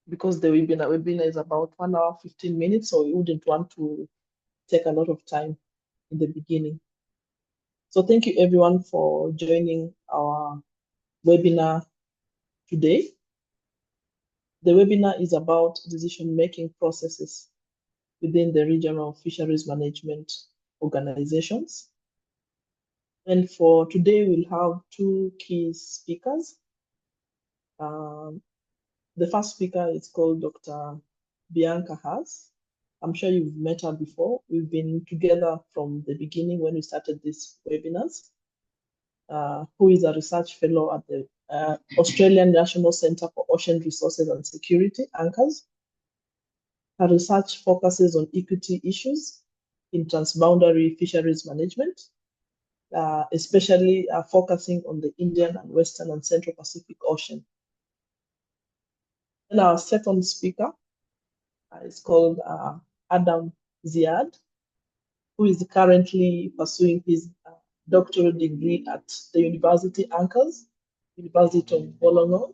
because the webinar is about 1 hour, 15 minutes, so we wouldn't want to take a lot of time in the beginning. So thank you everyone for joining our webinar today. The webinar is about decision-making processes within the regional fisheries management organizations. And for today, we'll have two key speakers. The first speaker is called Dr. Bianca Haas. I'm sure you've met her before. We've been together from the beginning when we started these webinars, who is a research fellow at the Australian National Centre for Ocean Resources and Security, ANCAS. Her research focuses on equity issues in transboundary fisheries management, especially focusing on the Indian and Western and Central Pacific Ocean. And our second speaker is called Adam Ziad, who is currently pursuing his doctoral degree at the University ANCAS, University of Wollongong.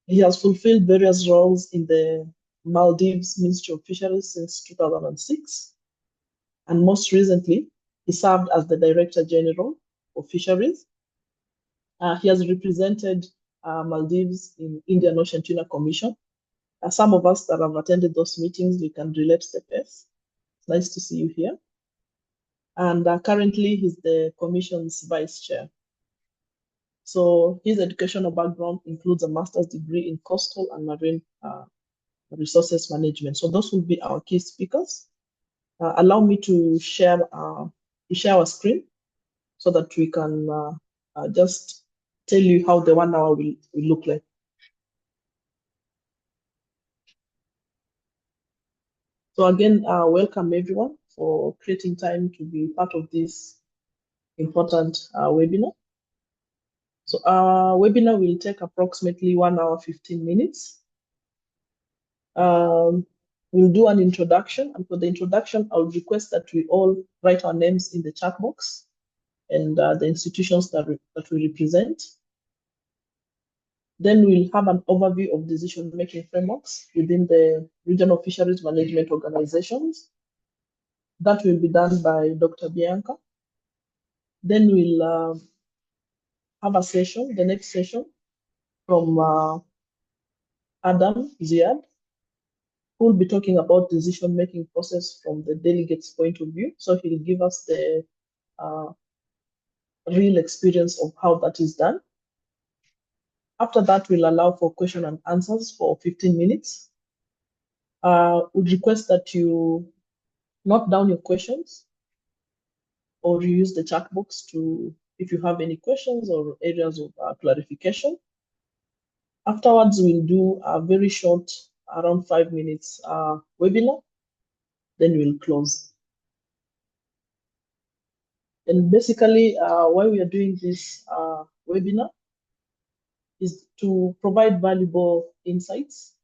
He has fulfilled various roles in the Maldives Ministry of Fisheries since 2006. And most recently, he served as the Director General of Fisheries. He has represented Maldives in Indian Ocean Tuna Commission. Some of us that have attended those meetings, we can relate the pace. It's nice to see you here. And currently, he's the Commission's Vice Chair. So his educational background includes a master's degree in coastal and marine resources management. So those will be our key speakers. Allow me to share our screen so that we can just tell you how the 1 hour will look like. So again, welcome everyone for creating time to be part of this important webinar. So our webinar will take approximately 1 hour, 15 minutes. We'll do an introduction, and for the introduction, I'll request that we all write our names in the chat box and the institutions that we represent. Then we'll have an overview of decision-making frameworks within the regional fisheries management organizations. That will be done by Dr. Bianca. Then we'll have a session, the next session, from Adam Ziad, who will be talking about decision-making process from the delegate's point of view. So he'll give us the real experience of how that is done. After that, we'll allow for question and answers for 15 minutes. We'd request that you note down your questions or you use the chat box if you have any questions or areas of clarification. Afterwards, we'll do a very short, around 5 minutes webinar, then we'll close. And basically, why we are doing this webinar is to provide valuable insights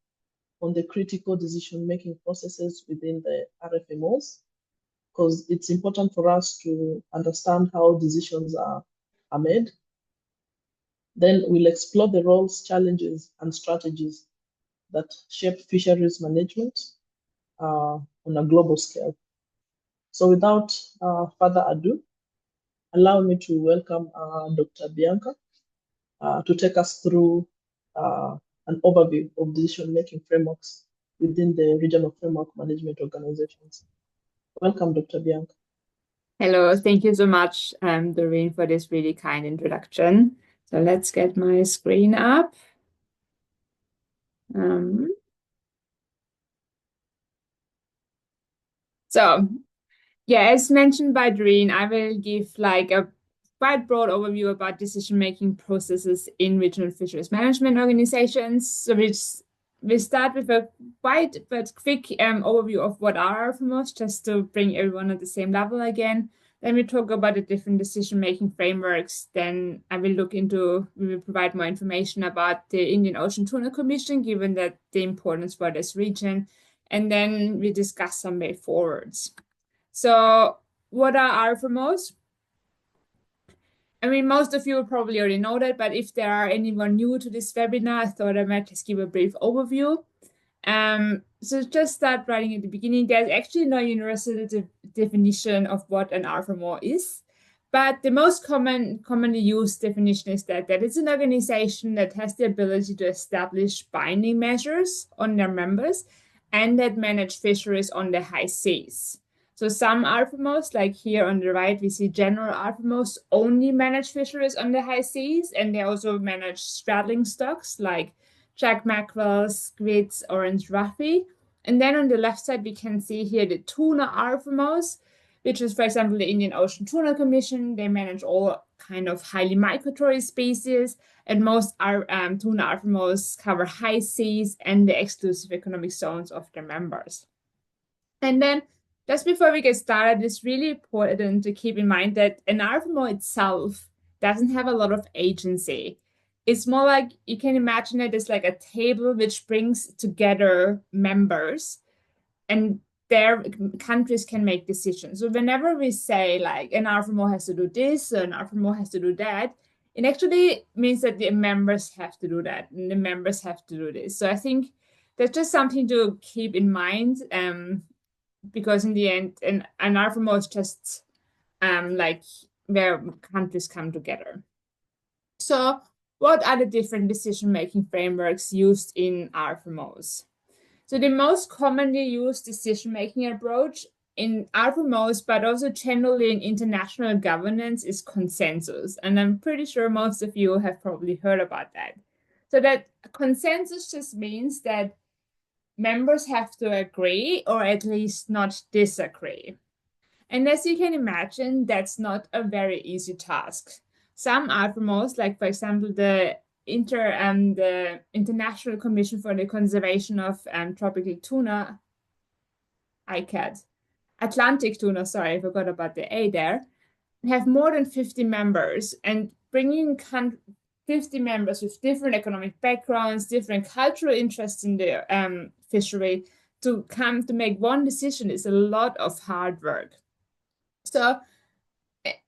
on the critical decision-making processes within the RFMOs, because it's important for us to understand how decisions are made. Then we'll explore the roles, challenges, and strategies that shape fisheries management on a global scale. So without further ado, allow me to welcome Dr. Bianca to take us through an overview of decision-making frameworks within the regional framework management organizations. Welcome, Dr. Bianca. Hello, thank you so much, Doreen, for this really kind introduction. So let's get my screen up. As mentioned by Doreen, I will give like a quite broad overview about decision-making processes in regional fisheries management organizations. So we start with a quite but quick overview of what are RFMOs, just to bring everyone at the same level again. Then we talk about the different decision-making frameworks. Then we will provide more information about the Indian Ocean Tuna Commission, given that the importance for this region. And then we discuss some way forwards. So what are RFMOs? I mean, most of you probably already know that, but if there are anyone new to this webinar, I thought I might just give a brief overview. So just start writing at the beginning. There's actually no universal definition of what an RFMO is, but the most commonly used definition is that it's an organization that has the ability to establish binding measures on their members and that manage fisheries on the high seas. So some RFMOs, like here on the right, we see general RFMOs only manage fisheries on the high seas, and they also manage straddling stocks like jack mackerels, squids, orange roughy. And then on the left side, we can see here the tuna RFMOs, which is, for example, the Indian Ocean Tuna Commission. They manage all kind of highly migratory species, and most tuna RFMOs cover high seas and the exclusive economic zones of their members. And then just before we get started, it's really important to keep in mind that an RFMO itself doesn't have a lot of agency. It's more like you can imagine it as like a table which brings together members and their countries can make decisions. So whenever we say like an RFMO has to do this, an RFMO has to do that, it actually means that the members have to do that and the members have to do this. So I think that's just something to keep in mind, because in the end, an RFMO is just like where countries come together. So what are the different decision-making frameworks used in RFMOs? So the most commonly used decision-making approach in RFMOs, but also generally in international governance, is consensus. And I'm pretty sure most of you have probably heard about that. So that consensus just means that members have to agree or at least not disagree. And as you can imagine, that's not a very easy task. Some RFMOs, like for example, the International Commission for the Conservation of Tropical Tuna, ICAT, Atlantic tuna, sorry, I forgot about the A there, have more than 50 members, and bringing 50 members with different economic backgrounds, different cultural interests in the fishery to come to make one decision is a lot of hard work. So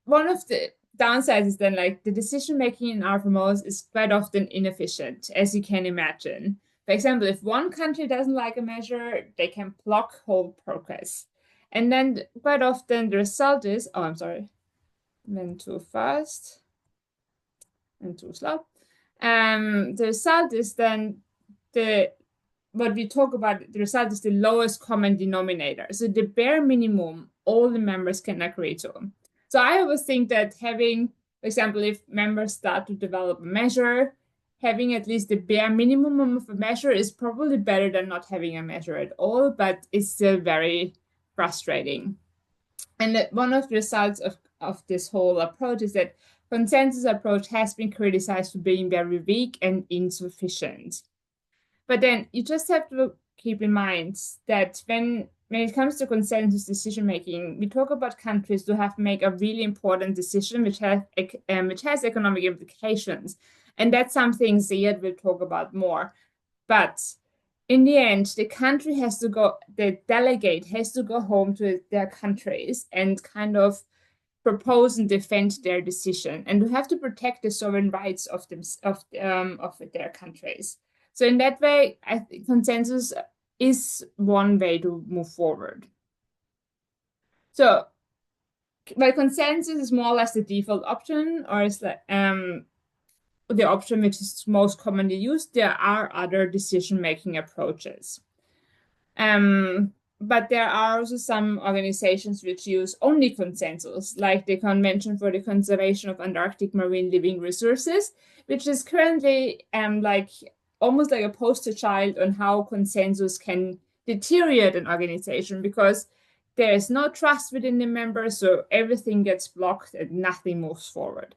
one of the downsides is then like the decision making in RFMOs is quite often inefficient, as you can imagine. For example, if one country doesn't like a measure, they can block whole progress. And then quite often the result is, oh, I'm sorry, went too fast and too slow. The result is then what we talk about, the result is the lowest common denominator. So the bare minimum all the members can agree to. So I always think that having, for example, if members start to develop a measure, having at least the bare minimum of a measure is probably better than not having a measure at all, but it's still very frustrating. And one of the results of this whole approach is that consensus approach has been criticized for being very weak and insufficient. But then you just have to keep in mind that when it comes to consensus decision making, we talk about countries who have to make a really important decision which has economic implications, and that's something Ziyad will talk about more. But in the end, the delegate has to go home to their countries and kind of propose and defend their decision, and to have to protect the sovereign rights of their countries. So in that way, I think consensus is one way to move forward. So, well, consensus is more or less the default option, or is the option which is most commonly used. There are other decision-making approaches. But there are also some organizations which use only consensus, like the Convention for the Conservation of Antarctic Marine Living Resources, which is currently almost like a poster child on how consensus can deteriorate an organization, because there is no trust within the members, so everything gets blocked and nothing moves forward.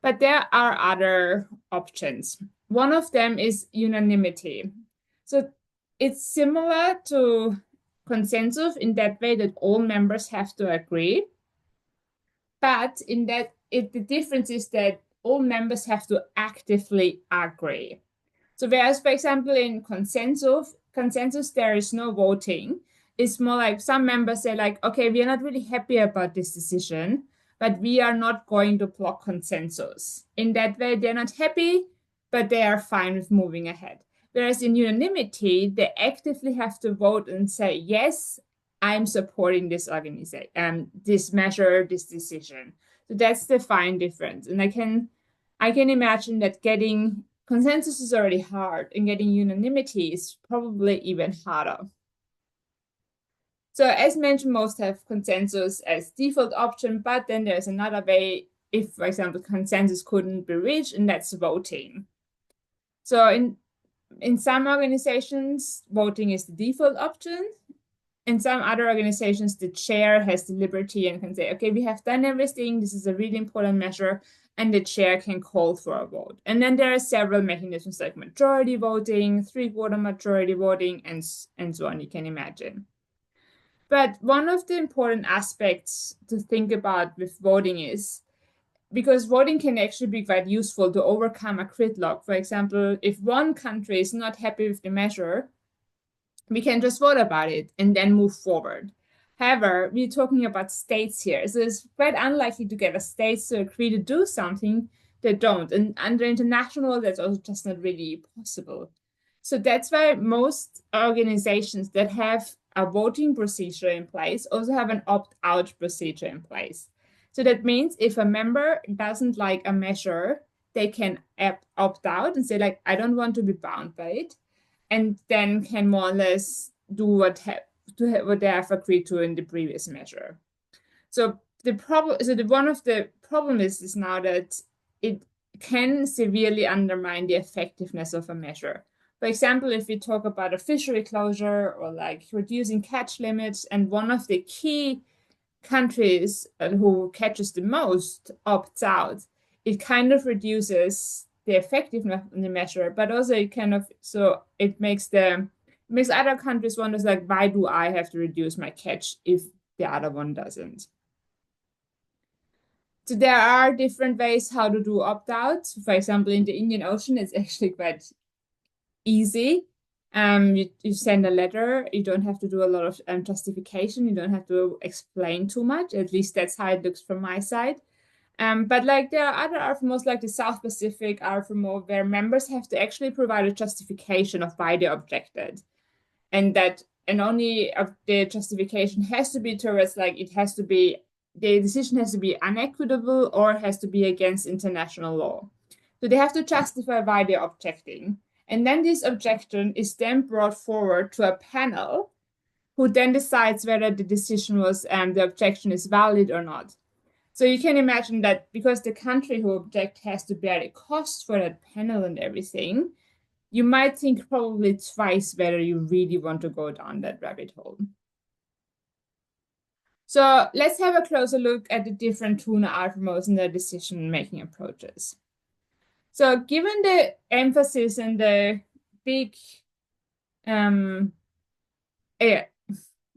But there are other options. One of them is unanimity. So it's similar to consensus in that way that all members have to agree. But in that, the difference is that all members have to actively agree. So whereas, for example, in consensus, there is no voting. It's more like some members say like, okay, we are not really happy about this decision, but we are not going to block consensus. In that way, they're not happy, but they are fine with moving ahead. Whereas in unanimity, they actively have to vote and say, yes, I'm supporting this organization, this measure, this decision. So that's the fine difference. And I can imagine that getting consensus is already hard, and getting unanimity is probably even harder. So as mentioned, most have consensus as default option, but then there's another way if, for example, consensus couldn't be reached, and that's voting. So in some organizations, voting is the default option. In some other organizations, the chair has the liberty and can say, okay, we have done everything. This is a really important measure, and the chair can call for a vote. And then there are several mechanisms like majority voting, three-quarter majority voting, and so on, you can imagine. But one of the important aspects to think about with voting is, because voting can actually be quite useful to overcome a gridlock. For example, if one country is not happy with the measure, we can just vote about it and then move forward. However, we're talking about states here, so it's quite unlikely to get a state to agree to do something they don't. And under international, that's also just not really possible. So that's why most organizations that have a voting procedure in place also have an opt-out procedure in place. So that means if a member doesn't like a measure, they can opt out and say, like, I don't want to be bound by it, and then can more or less do what they have agreed to in the previous measure. So one of the problems is now that it can severely undermine the effectiveness of a measure. For example, if we talk about a fishery closure or like reducing catch limits, and one of the key countries who catches the most opts out, it kind of reduces the effectiveness of the measure, but also it makes other countries wonder, like, why do I have to reduce my catch if the other one doesn't? So there are different ways how to do opt-outs. For example, in the Indian Ocean, it's actually quite easy. You send a letter. You don't have to do a lot of justification. You don't have to explain too much. At least that's how it looks from my side. But like there are other RFMOs, like the South Pacific RFMO, where members have to actually provide a justification of why they objected, and only the justification has to be towards, like, the decision has to be unequitable or has to be against international law. So they have to justify why they're objecting. And then this objection is then brought forward to a panel who then decides whether the decision was, the objection is valid or not. So you can imagine that because the country who object has to bear the cost for that panel and everything, you might think probably twice whether you really want to go down that rabbit hole. So let's have a closer look at the different tuna RFMOs and their decision-making approaches. So given the emphasis and the big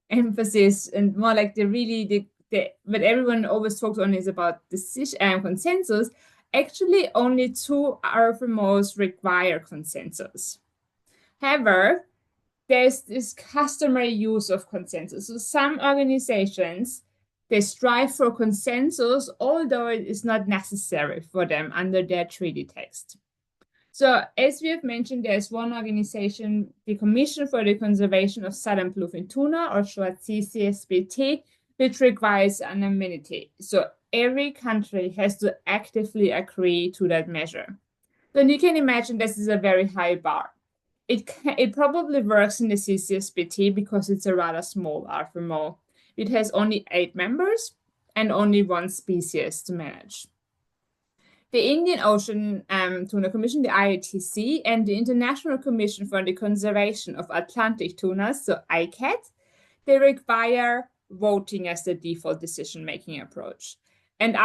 emphasis, and more like what everyone always talks on is about consensus, actually only two RFMOs require consensus. However, there's this customary use of consensus. So some organizations, they strive for consensus, although it is not necessary for them under their treaty text. So as we have mentioned, there's one organization, the Commission for the Conservation of Southern Bluefin Tuna, or short CCSBT, which requires anonymity. So every country has to actively agree to that measure. Then you can imagine this is a very high bar. It probably works in the CCSBT because it's a rather small RFMO. It has only 8 members and only one species to manage. The Indian Ocean Tuna Commission, the IATC, and the International Commission for the Conservation of Atlantic Tunas, so ICAT, they require voting as the default decision-making approach. And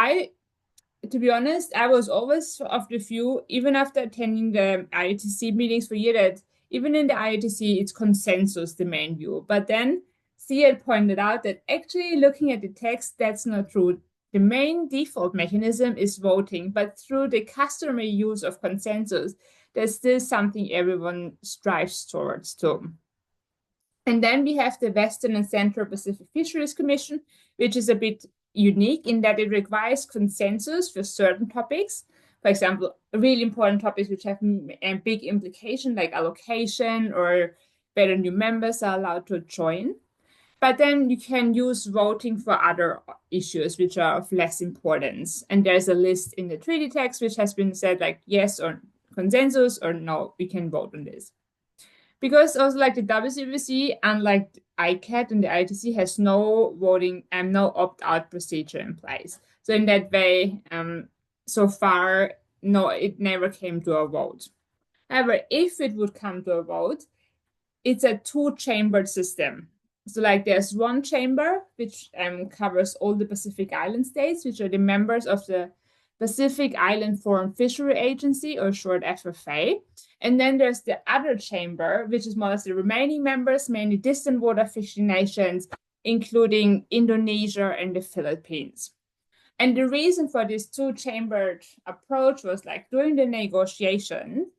to be honest, I was always of the view, even after attending the IATC meetings for a year, that even in the IATC, it's consensus, the main view. But then Siad pointed out that actually looking at the text, that's not true. The main default mechanism is voting, but through the customary use of consensus, there's still something everyone strives towards too. And then we have the Western and Central Pacific Fisheries Commission, which is a bit unique in that it requires consensus for certain topics. For example, really important topics which have a big implication like allocation or whether new members are allowed to join. But then you can use voting for other issues which are of less importance. And there's a list in the treaty text which has been said like yes or consensus or no, we can vote on this. Because also like the WCBC, unlike ICAT and the ITC, has no voting and no opt-out procedure in place. So in that way, so far, no, it never came to a vote. However, if it would come to a vote, it's a two-chambered system. So like there's one chamber which covers all the Pacific Island states, which are the members of the Pacific Island Foreign Fishery Agency, or short FFA. And then there's the other chamber, which is more or less the remaining members, mainly distant water fishing nations, including Indonesia and the Philippines. And the reason for this two-chambered approach was like during the negotiation,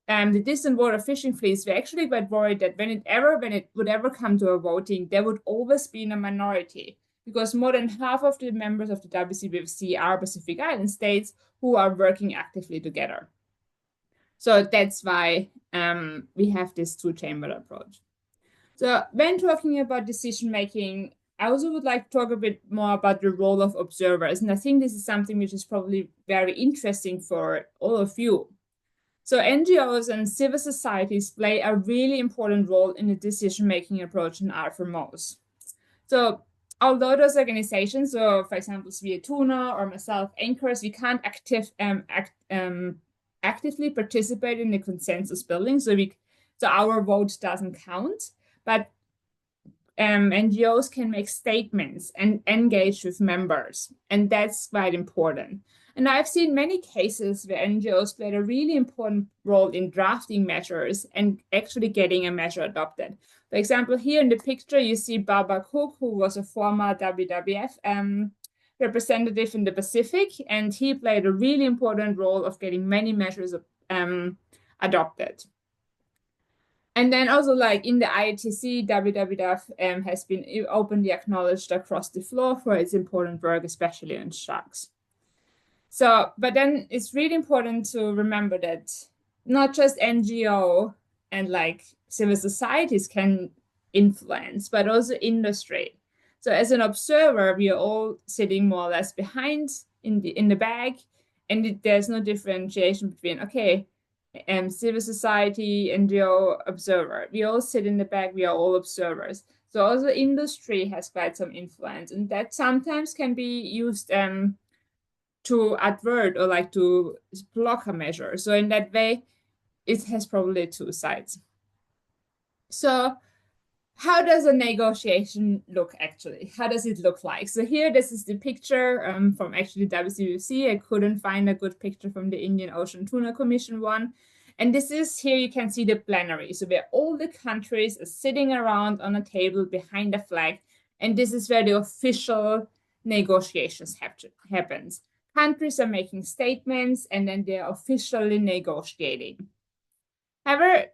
the distant water fishing fleets were actually quite worried that when it would ever come to a voting, there would always be in a minority, because more than half of the members of the WCBFC are Pacific Island states who are working actively together. So that's why we have this two-chambered approach. So when talking about decision-making, I also would like to talk a bit more about the role of observers. And I think this is something which is probably very interesting for all of you. So NGOs and civil societies play a really important role in the decision-making approach in RFMOs. So although those organizations, so for example, Svea Tuna or myself, anchors, we can't actively participate in the consensus building, so our vote doesn't count, but NGOs can make statements and engage with members, and that's quite important. And I've seen many cases where NGOs played a really important role in drafting measures and actually getting a measure adopted. For example, here in the picture, you see Baba Cook, who was a former WWF representative in the Pacific, and he played a really important role of getting many measures adopted. And then also like in the ITC, WWF has been openly acknowledged across the floor for its important work, especially on sharks. So, but then it's really important to remember that not just NGO and like civil societies can influence, but also industry. So as an observer, we are all sitting more or less behind in the bag, and there's no differentiation between, okay, civil society, NGO, observer. We all sit in the back, we are all observers. So also industry has quite some influence, and that sometimes can be used to advert or like to block a measure. So in that way, it has probably two sides. So how does a negotiation look actually? How does it look like? So here, this is the picture from actually WCBC. I couldn't find a good picture from the Indian Ocean Tuna Commission one. And this is, here you can see the plenary. So where all the countries are sitting around on a table behind a flag. And this is where the official negotiations happens. Countries are making statements and then they're officially negotiating. However,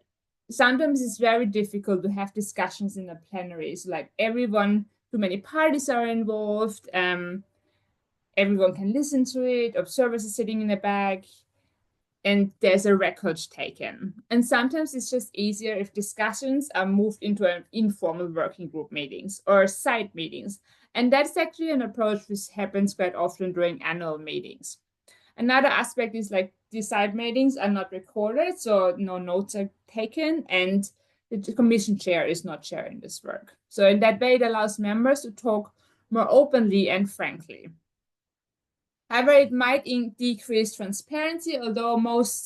sometimes it's very difficult to have discussions in the plenaries. Like everyone, too many parties are involved. Everyone can listen to it. Observers are sitting in the back, and there's a record taken. And sometimes it's just easier if discussions are moved into an informal working group meetings or side meetings. And that's actually an approach which happens quite often during annual meetings. Another aspect is like the side meetings are not recorded, so no notes are taken, and the commission chair is not sharing this work. So in that way, it allows members to talk more openly and frankly. However, it might decrease transparency, although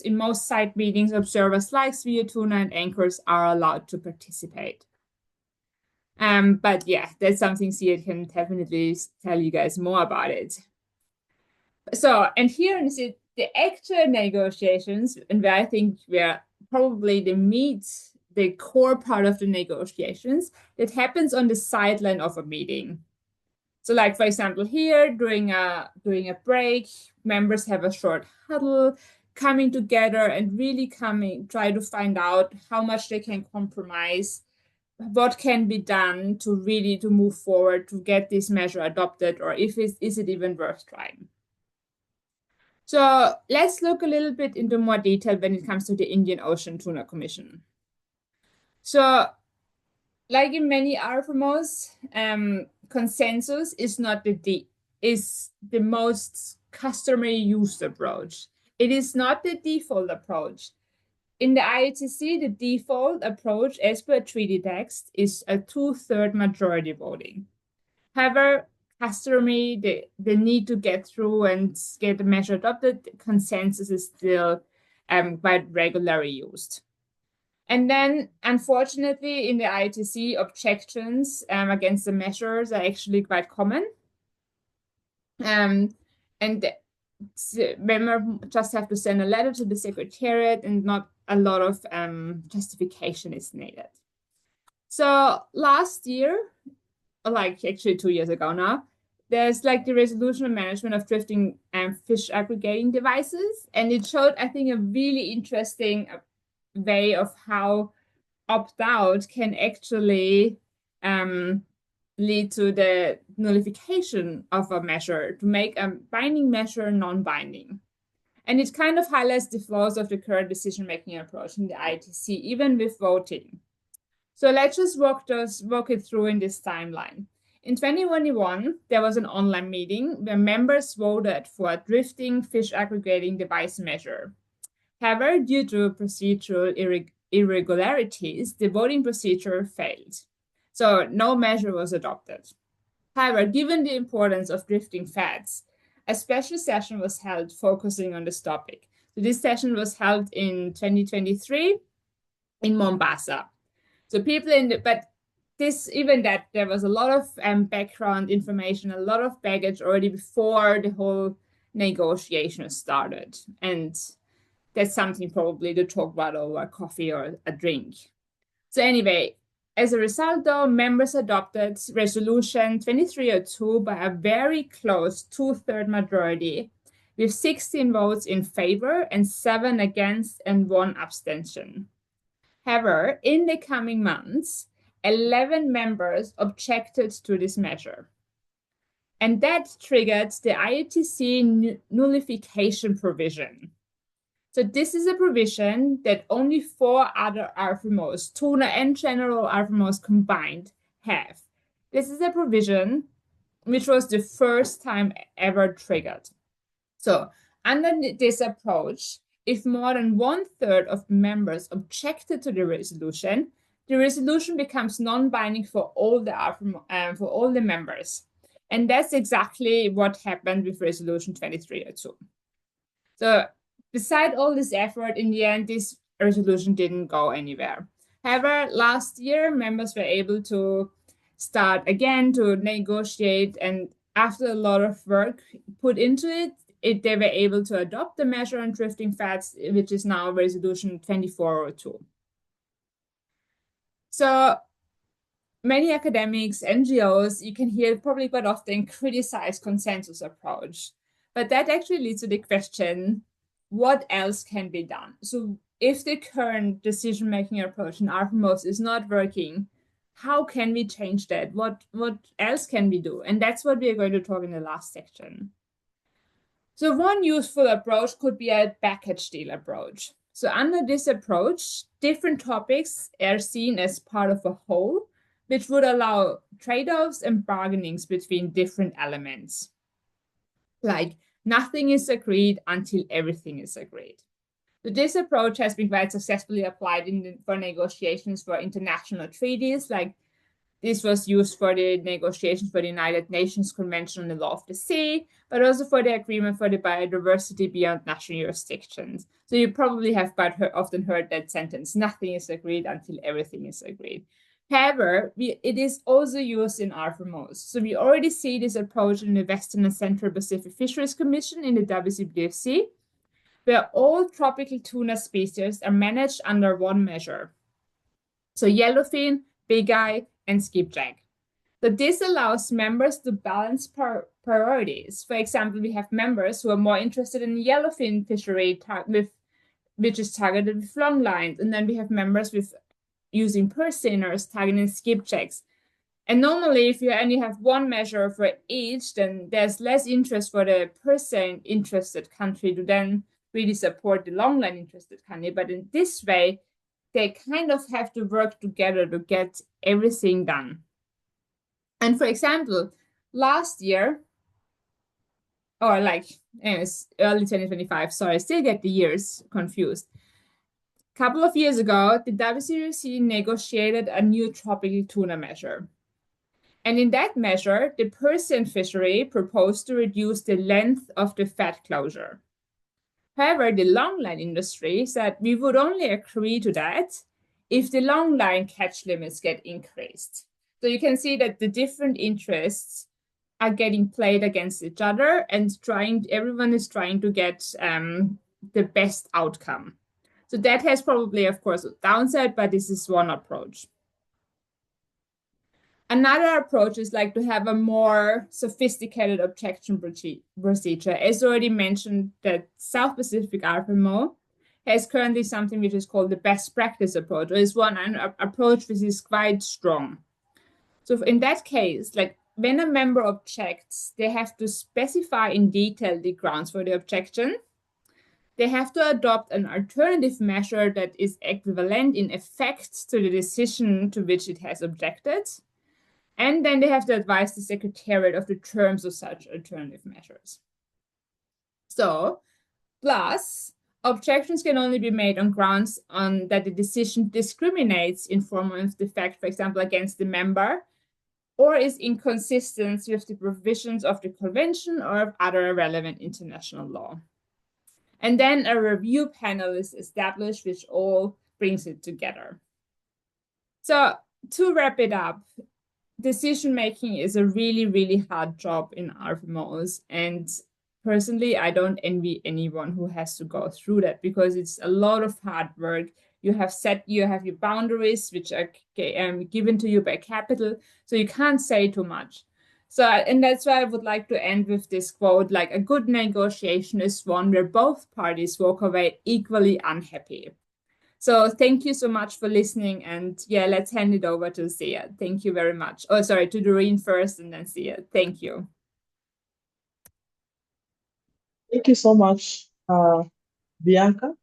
in most side meetings, observers like Svea Tuna and anchors are allowed to participate. But yeah, that's something Sia can definitely tell you guys more about it. So, and here is the actual negotiations, and where I think we're probably the core part of the negotiations that happens on the sideline of a meeting. So like, for example, here during a break, members have a short huddle, coming together and really try to find out how much they can compromise what can be done to really to move forward to get this measure adopted, or if is it even worth trying. So let's look a little bit into more detail when it comes to the Indian Ocean Tuna Commission. So like in many RFMOs, consensus is not is the most customary used approach. It is not the default approach. In the IATC, the default approach as per treaty text is a 2/3 majority voting. However, customary, the need to get through and get the measure adopted, consensus is still quite regularly used. And then, unfortunately, in the ITC, objections against the measures are actually quite common. And the member just have to send a letter to the secretariat, and not a lot of justification is needed. So last year, like actually 2 years ago now, there's like the resolution and management of drifting fish aggregating devices. And it showed, I think, a really interesting way of how opt-out can actually lead to the nullification of a measure, to make a binding measure non-binding. And it kind of highlights the flaws of the current decision-making approach in the ITC, even with voting. So let's just walk it through in this timeline. In 2021, there was an online meeting where members voted for a drifting fish aggregating device measure. However, due to procedural irregularities, the voting procedure failed. So no measure was adopted. However, given the importance of drifting fats, a special session was held focusing on this topic. So this session was held in 2023 in Mombasa. So people there was a lot of background information, a lot of baggage already before the whole negotiation started. And that's something probably to talk about over coffee or a drink. So anyway, as a result, though, members adopted Resolution 2302 by a very close 2/3 majority, with 16 votes in favor and 7 against and 1 abstention. However, in the coming months, 11 members objected to this measure. And that triggered the IATC nullification provision. So this is a provision that only 4 other RFMOs, tuna and general RFMOs combined, have. This is a provision which was the first time ever triggered. So under this approach, if more than 1/3 of members objected to the resolution becomes non-binding for all the members. And that's exactly what happened with Resolution 2302. So beside all this effort, in the end, this resolution didn't go anywhere. However, last year, members were able to start again to negotiate, and after a lot of work put into it, they were able to adopt the measure on drifting fats, which is now Resolution 2402. So many academics, NGOs, you can hear probably quite often criticize consensus approach. But that actually leads to the question, what else can be done? So if the current decision-making approach in RFMOs is not working, how can we change that? What else can we do? And that's what we are going to talk in the last section. So one useful approach could be a package deal approach. So under this approach, different topics are seen as part of a whole, which would allow trade-offs and bargainings between different elements. Like nothing is agreed until everything is agreed. So this approach has been quite successfully applied for negotiations for international treaties. Like this was used for the negotiations for the United Nations Convention on the Law of the Sea, but also for the agreement for the biodiversity beyond national jurisdictions. So you probably have quite often heard that sentence, nothing is agreed until everything is agreed. However, it is also used in RFMOs. So we already see this approach in the Western and Central Pacific Fisheries Commission in the WCPFC, where all tropical tuna species are managed under one measure. So yellowfin, big eye, and skipjack. So this allows members to balance priorities. For example, we have members who are more interested in yellowfin fishery which is targeted with long lines, and then we have members with using purse seiners, targeting skip checks. And normally, if you only have one measure for each, then there's less interest for the percent interested country to then really support the long line interested country. But in this way, they kind of have to work together to get everything done. And for example, last year, or like anyways, early 2025, sorry, I still get the years confused. A couple of years ago, the WCUC negotiated a new tropical tuna measure. And in that measure, the Persian fishery proposed to reduce the length of the FAT closure. However, the longline industry said we would only agree to that if the longline catch limits get increased. So you can see that the different interests are getting played against each other, and everyone is trying to get the best outcome. So that has probably, of course, a downside, but this is one approach. Another approach is like to have a more sophisticated objection procedure. As already mentioned, the South Pacific RFMO has currently something which is called the best practice approach, or is an approach which is quite strong. So in that case, like when a member objects, they have to specify in detail the grounds for the objection. They have to adopt an alternative measure that is equivalent in effect to the decision to which it has objected. And then they have to advise the Secretariat of the terms of such alternative measures. So, plus, objections can only be made on grounds that the decision discriminates in form of defect, for example, against the member, or is inconsistent with the provisions of the convention or of other relevant international law. And then a review panel is established, which all brings it together. So to wrap it up, decision-making is a really, really hard job in RFMOs. And personally, I don't envy anyone who has to go through that, because it's a lot of hard work. You have your boundaries, which are given to you by capital, so you can't say too much. So, and that's why I would like to end with this quote, like a good negotiation is one where both parties walk away equally unhappy. So thank you so much for listening, and yeah, let's hand it over to Sia. Thank you very much. Oh, sorry, to Doreen first and then Sia. Thank you. Thank you so much, Bianca.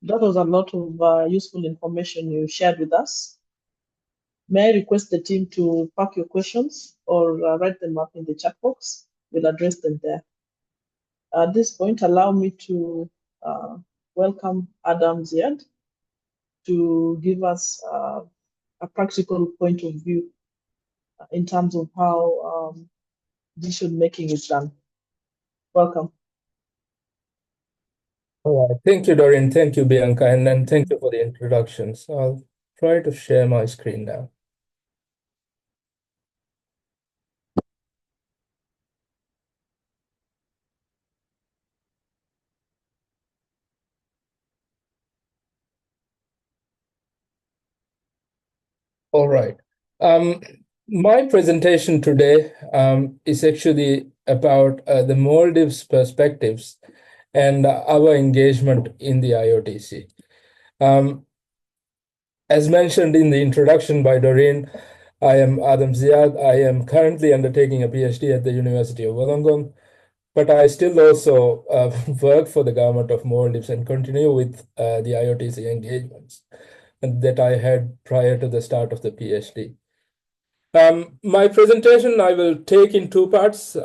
That was a lot of useful information you shared with us. May I request the team to pack your questions or write them up in the chat box? We'll address them there. At this point, allow me to welcome Adam Ziad to give us a practical point of view in terms of how decision making is done. Welcome. All right. Thank you, Doreen. Thank you, Bianca, and then thank you for the introduction. So I'll try to share my screen now. All right. My presentation today is actually about the Maldives perspectives and our engagement in the IOTC. As mentioned in the introduction by Doreen, I am Adam Ziad. I am currently undertaking a PhD at the University of Wollongong, but I still also work for the government of Maldives and continue with the IOTC engagements that I had prior to the start of the PhD. My presentation I will take in two parts.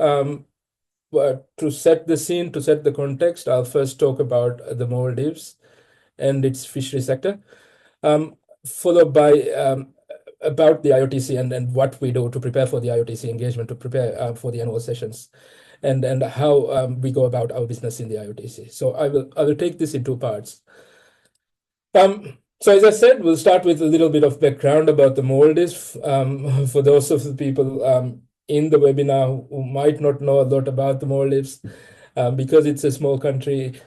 To set the scene, to set the context, I'll first talk about the Maldives and its fishery sector, followed by about the IOTC and what we do to prepare for the IOTC engagement, to prepare for the annual sessions, and how we go about our business in the IOTC. So I will take this in two parts. So as I said, we'll start with a little bit of background about the Maldives. For those of the people in the webinar who might not know a lot about the Maldives, because it's a small country.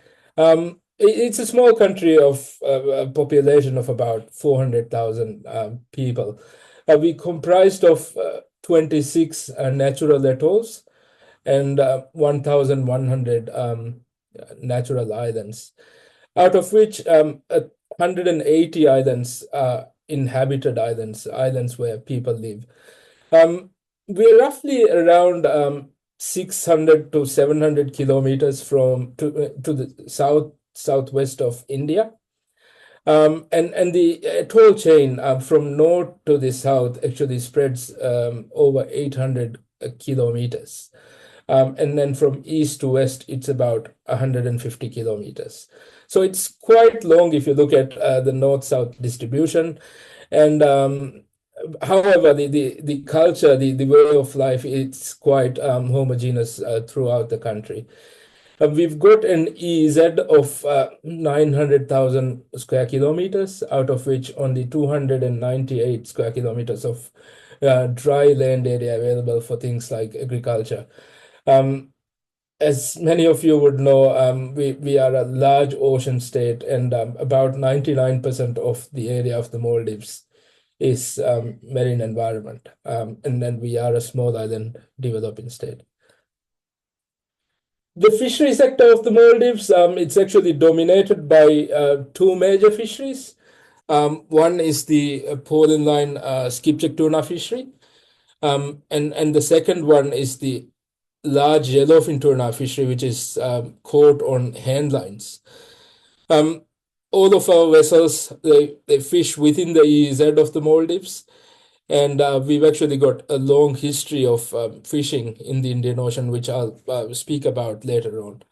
It's a small country of a population of about 400,000 people. We comprised of 26 natural atolls and 1,100 natural islands, out of which 180 islands inhabited islands where people live. We're roughly around 600 to 700 kilometers to the southwest of India. And the atoll chain from north to the south actually spreads over 800 kilometers. And then from east to west, it's about 150 kilometers. So it's quite long if you look at the north-south distribution. And however, the culture, the way of life, it's quite homogeneous throughout the country. We've got an EEZ of 900,000 square kilometers, out of which only 298 square kilometers of dry land area available for things like agriculture. As many of you would know, we are a large ocean state, and about 99% of the area of the Maldives is marine environment. And then we are a small island developing state. The fishery sector of the Maldives, it's actually dominated by two major fisheries. One is the Poland line skipjack tuna fishery, and the second one is the large yellowfin tuna fishery, which is caught on hand lines. All of our vessels, they fish within the EEZ of the Maldives, and we've actually got a long history of fishing in the Indian Ocean, which I'll speak about later on.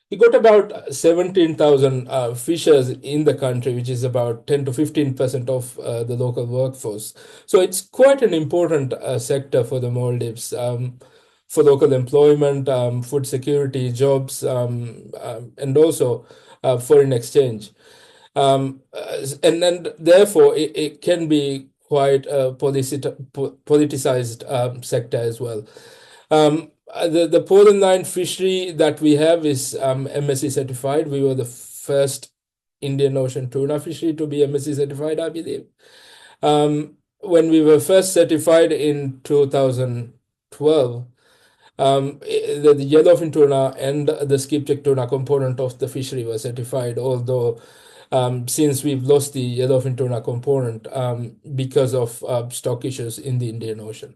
We got about 17,000 fishers in the country, which is about 10 to 15% of the local workforce. So it's quite an important sector for the Maldives, for local employment, food security, jobs, and also foreign exchange. And then therefore it can be quite a politicized sector as well. The Poland line fishery that we have is MSC certified. We were the first Indian Ocean tuna fishery to be MSC certified, I believe. When we were first certified in 2012, the yellowfin tuna and the skipjack tuna component of the fishery was certified, although since we've lost the yellowfin tuna component because of stock issues in the Indian Ocean.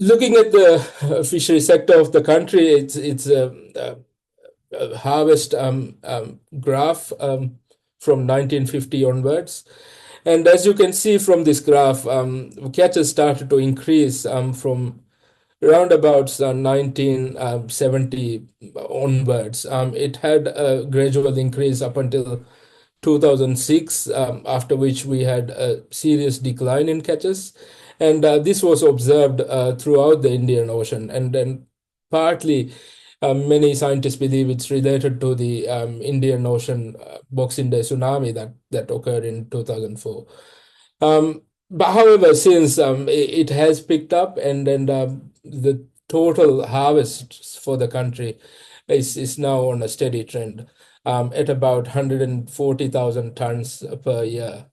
Looking at the fishery sector of the country, it's a harvest graph from 1950 onwards. And as you can see from this graph, catches started to increase from around about 1970 onwards. It had a gradual increase up until 2006, after which we had a serious decline in catches. And this was observed throughout the Indian Ocean. And then partly, many scientists believe it's related to the Indian Ocean Boxing Day tsunami that occurred in 2004. But however, since it has picked up, and then the total harvest for the country is now on a steady trend at about 140,000 tons per year.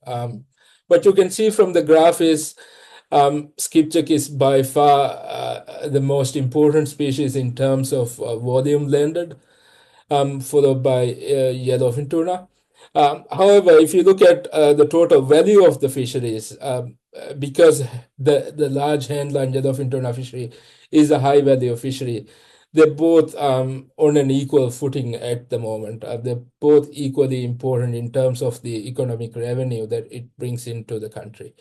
What you can see from the graph is skipjack is by far the most important species in terms of volume landed, followed by yellowfin tuna. However, if you look at the total value of the fisheries, because the large handline yellowfin tuna fishery is a high value fishery, they're both on an equal footing at the moment. They're both equally important in terms of the economic revenue that it brings into the country.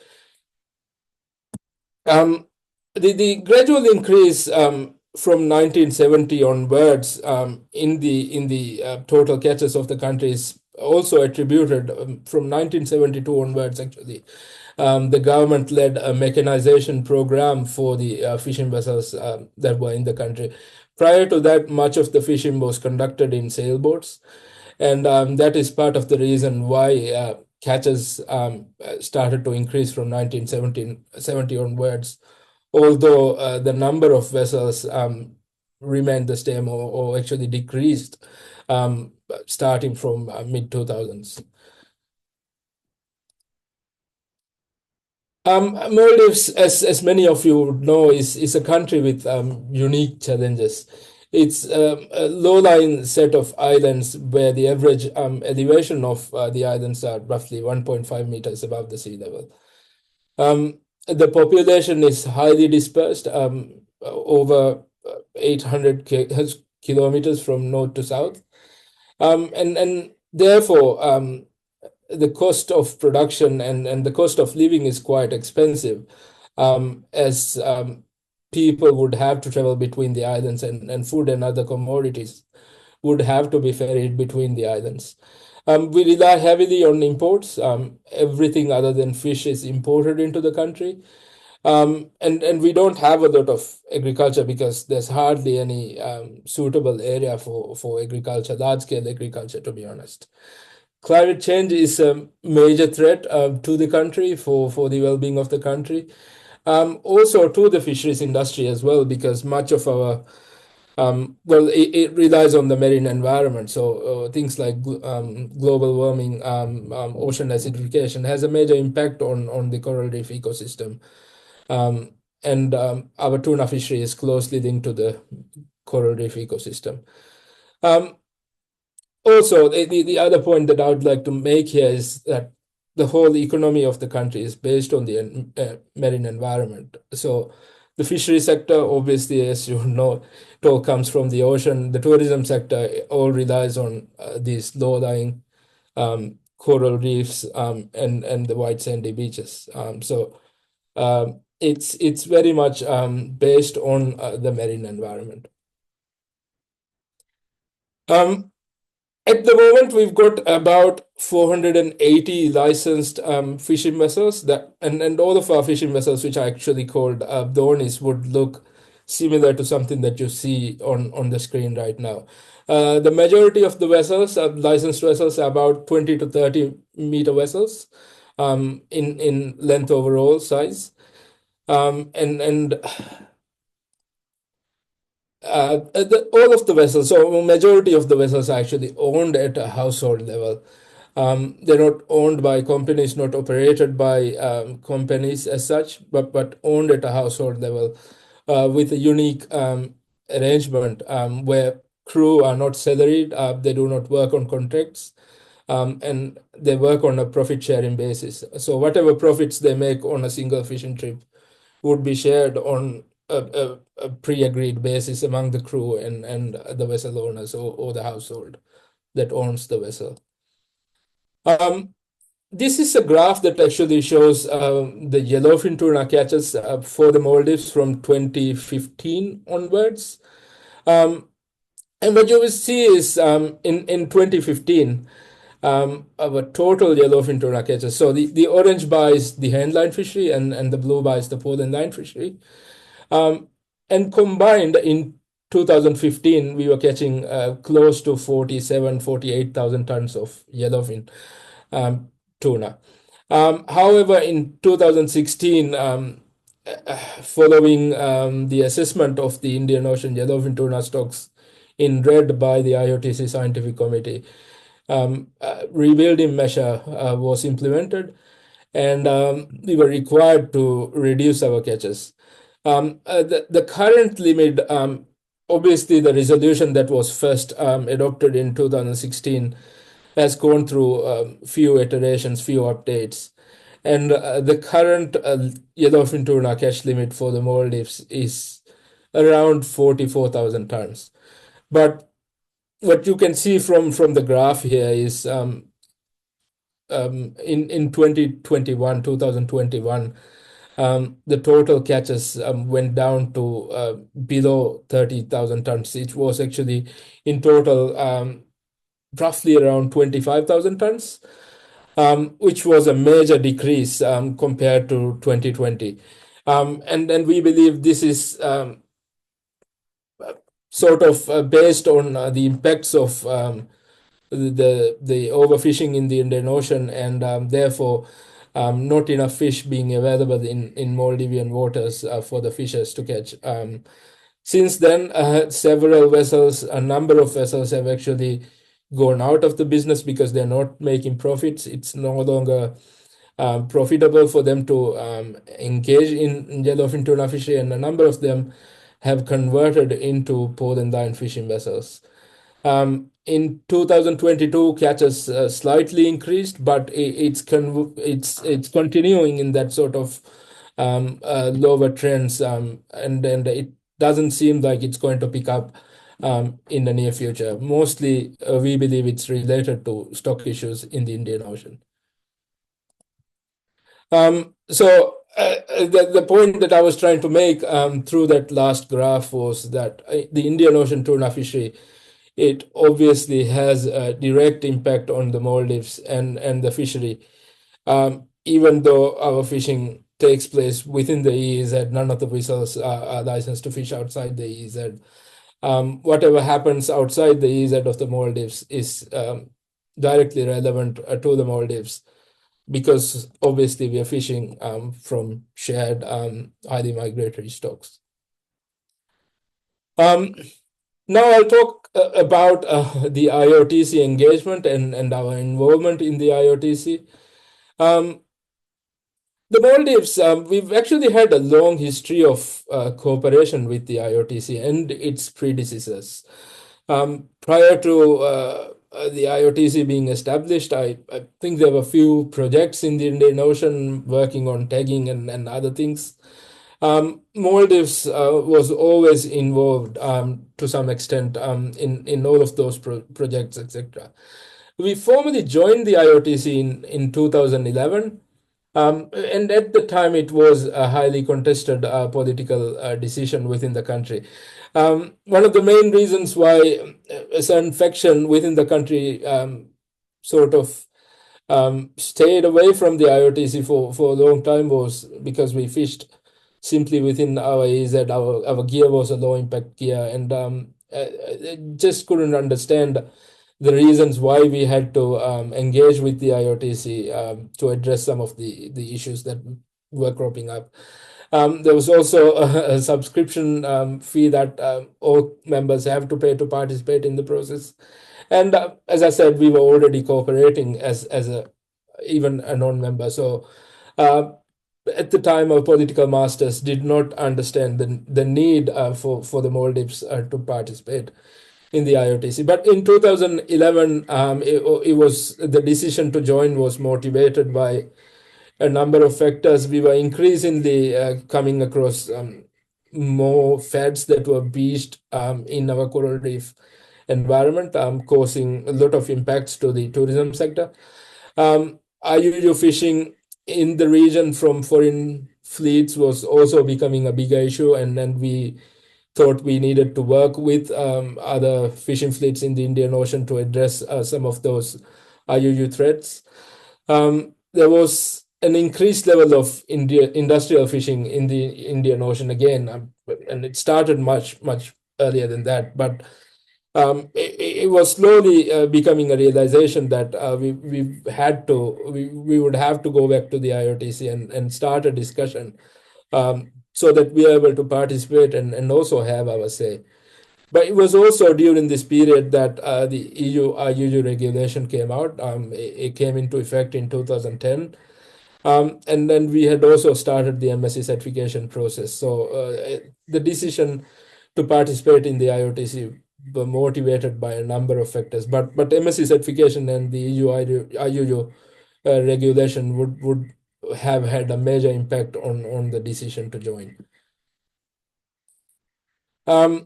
The gradual increase from 1970 onwards in the total catches of the country is also attributed from 1972 onwards. Actually, the government led a mechanization program for the fishing vessels that were in the country. Prior to that, much of the fishing was conducted in sailboats, and that is part of the reason why catches started to increase from 1970 onwards, although the number of vessels remained the same or actually decreased starting from mid-2000s. Maldives, as many of you would know, is a country with unique challenges. It's a low-lying set of islands where the average elevation of the islands are roughly 1.5 meters above the sea level. The population is highly dispersed, over 800 kilometers from north to south. And therefore, the cost of production and the cost of living is quite expensive, as people would have to travel between the islands, and food and other commodities would have to be ferried between the islands. We rely heavily on imports. Everything other than fish is imported into the country. And we don't have a lot of agriculture because there's hardly any suitable area for agriculture, large-scale agriculture, to be honest. Climate change is a major threat to the country, for the well-being of the country. Also to the fisheries industry as well, because much of our it relies on the marine environment. So things like global warming, ocean acidification has a major impact on the coral reef ecosystem. And our tuna fishery is closely linked to the coral reef ecosystem. Also, the other point that I would like to make here is that the whole economy of the country is based on the marine environment. So the fishery sector, obviously, as you know, it all comes from the ocean. The tourism sector all relies on these low-lying coral reefs, and the white sandy beaches. It's very much based on the marine environment. At the moment, we've got about 480 licensed fishing vessels, and all of our fishing vessels, which are actually called donis, would look similar to something that you see on the screen right now. The majority of the vessels, licensed vessels, are about 20 to 30 meter vessels in length overall size. And all of the vessels, so majority of the vessels are actually owned at a household level. They're not owned by companies, not operated by companies as such, but owned at a household level, with a unique arrangement where crew are not salaried, they do not work on contracts, and they work on a profit sharing basis. So whatever profits they make on a single fishing trip would be shared on a pre-agreed basis among the crew and the vessel owners, or the household that owns the vessel. This is a graph that actually shows the yellowfin tuna catches for the Maldives from 2015 onwards. And what you will see is in 2015, our total yellowfin tuna catches. So the orange bar is the handline fishery, and the blue bar is the pole and line fishery. And combined in 2015, we were catching close to 48,000 tons of yellowfin tuna. However, in 2016, following the assessment of the Indian Ocean yellowfin tuna stocks in red by the IOTC Scientific Committee, rebuilding measure was implemented, and we were required to reduce our catches. The current limit, obviously the resolution that was first adopted in 2016 has gone through few iterations, few updates. And the current yellowfin tuna catch limit for the Maldives is around 44,000 tons. But what you can see from the graph here is in 2021, the total catches went down to below 30,000 tons. It was actually in total roughly around 25,000 tons, which was a major decrease compared to 2020. And we believe this is sort of based on the impacts of the overfishing in the Indian Ocean, and therefore not enough fish being available in Maldivian waters for the fishers to catch. Since then, a number of vessels have actually gone out of the business because they're not making profits. It's no longer profitable for them to engage in yellowfin tuna fishery, and a number of them have converted into pole and line fishing vessels. In 2022, catches slightly increased, but it's continuing in that sort of lower trends, and it doesn't seem like it's going to pick up in the near future. Mostly, we believe it's related to stock issues in the Indian Ocean. The point that I was trying to make through that last graph was that the Indian Ocean tuna fishery, it obviously has a direct impact on the Maldives and the fishery. Even though our fishing takes place within the EEZ, none of the vessels are licensed to fish outside the EEZ. Whatever happens outside the EEZ of the Maldives is directly relevant to the Maldives, because obviously we are fishing from shared highly migratory stocks. Now I'll talk about the IOTC engagement and our involvement in the IOTC. The Maldives, we've actually had a long history of cooperation with the IOTC and its predecessors. Prior to the IOTC being established, I think there were a few projects in the Indian Ocean working on tagging and other things. Maldives was always involved to some extent in all of those projects, etc. We formally joined the IOTC in 2011. And at the time, it was a highly contested political decision within the country. One of the main reasons why a certain faction within the country sort of stayed away from the IOTC for a long time was because we fished simply within our EZ. Our gear was a low impact gear, and just couldn't understand the reasons why we had to engage with the IOTC to address some of the issues that were cropping up. There was also a subscription fee that all members have to pay to participate in the process. And as I said, we were already cooperating as even a non-member. So at the time, our political masters did not understand the need for the Maldives to participate in the IOTC. But in 2011, it was the decision to join was motivated by a number of factors. We were increasingly coming across more feds that were beached in our coral reef environment, causing a lot of impacts to the tourism sector. IUU fishing in the region from foreign fleets was also becoming a bigger issue, and then we thought we needed to work with other fishing fleets in the Indian Ocean to address some of those IUU threats. There was an increased level of industrial fishing in the Indian Ocean again, and it started much earlier than that, but it was slowly becoming a realization that we would have to go back to the IOTC and start a discussion so that we are able to participate and also have our say. But it was also during this period that the EU IUU regulation came out. It came into effect in 2010. And then we had also started the MSC certification process. So the decision to participate in the IOTC were motivated by a number of factors. But MSC certification and the EU IUU regulation would have had a major impact on the decision to join. A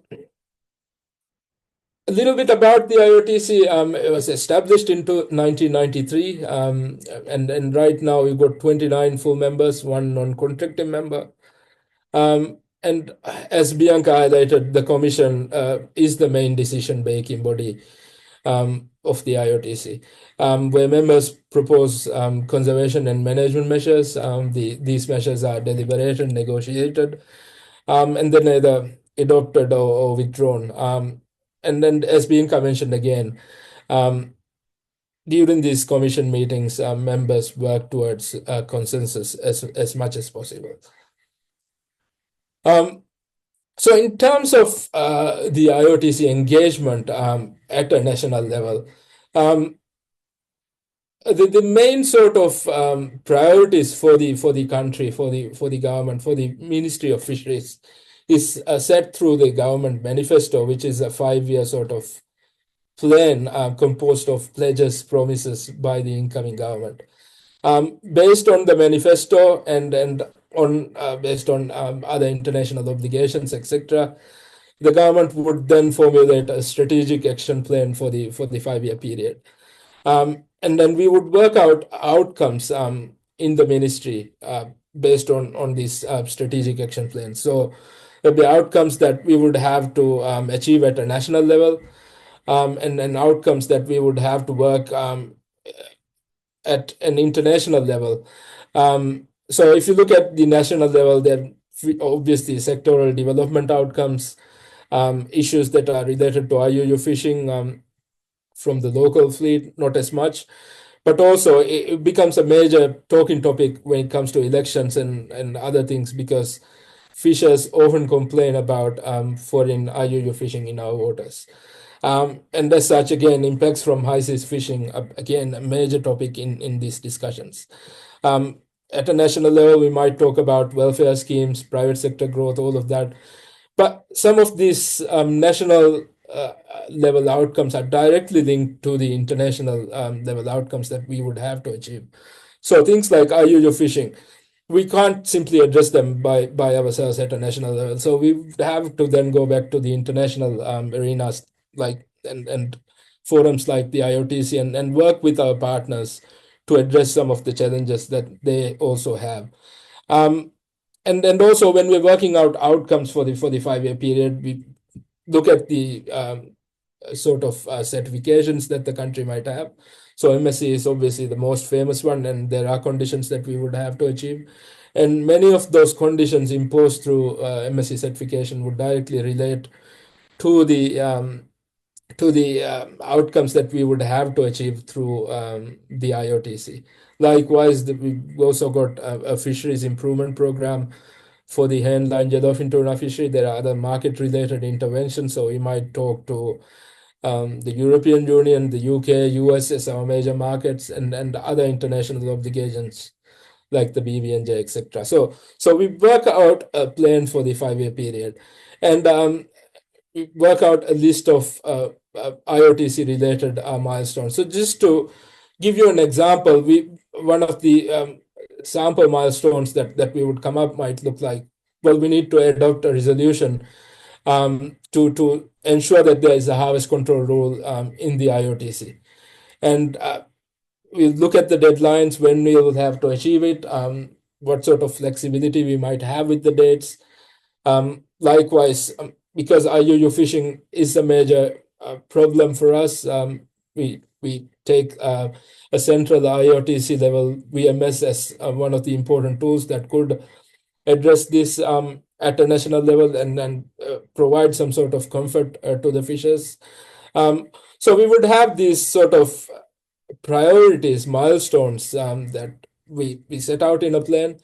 little bit about the IOTC. It was established in 1993, and right now we've got 29 full members, one non-contracting member. And as Bianca highlighted, the Commission is the main decision-making body of the IOTC, where members propose conservation and management measures. These measures are deliberated, negotiated, and then either adopted or withdrawn. And then, as Bianca mentioned again, during these commission meetings, members work towards consensus as much as possible. So in terms of the IOTC engagement at a national level, the main sort of priorities for the country, for the government, for the Ministry of Fisheries is set through the government manifesto, which is a 5-year sort of plan composed of pledges, promises by the incoming government. Based on the manifesto and based on other international obligations, etc., the government would then formulate a strategic action plan for the 5-year period. And then we would work out outcomes in the ministry based on these strategic action plans. So the outcomes that we would have to achieve at a national level, and outcomes that we would have to work at an international level. So if you look at the national level, then obviously sectoral development outcomes, issues that are related to IUU fishing from the local fleet, not as much. But also it becomes a major talking topic when it comes to elections and other things, because fishers often complain about foreign IUU fishing in our waters. And as such, again, impacts from high seas fishing, again, a major topic in these discussions. At a national level, we might talk about welfare schemes, private sector growth, all of that. But some of these national level outcomes are directly linked to the international level outcomes that we would have to achieve. So things like IUU fishing, we can't simply address them by ourselves at a national level. So we have to then go back to the international arenas, like and forums like the IOTC, and work with our partners to address some of the challenges that they also have. And also when we're working out outcomes for the 5-year period, we look at the sort of certifications that the country might have. So MSC is obviously the most famous one, and there are conditions that we would have to achieve. And many of those conditions imposed through MSC certification would directly relate to the outcomes that we would have to achieve through the IOTC. Likewise, we've also got a fisheries improvement program for the handline yellowfin tuna fishery. There are other market-related interventions, so we might talk to the European Union, the UK, US as our major markets, and other international obligations like the BBNJ, etc. So we work out a plan for the 5-year period, and we work out a list of IOTC related milestones. So just to give you an example, one of the sample milestones that we would come up might look like, well, we need to adopt a resolution to ensure that there is a harvest control rule in the IOTC. And we'll look at the deadlines, when we will have to achieve it, what sort of flexibility we might have with the dates. Likewise, because IUU fishing is a major problem for us, we take a central IOTC level VMS as one of the important tools that could address this at a national level and provide some sort of comfort to the fishers. So we would have these sort of priorities, milestones that we set out in a plan,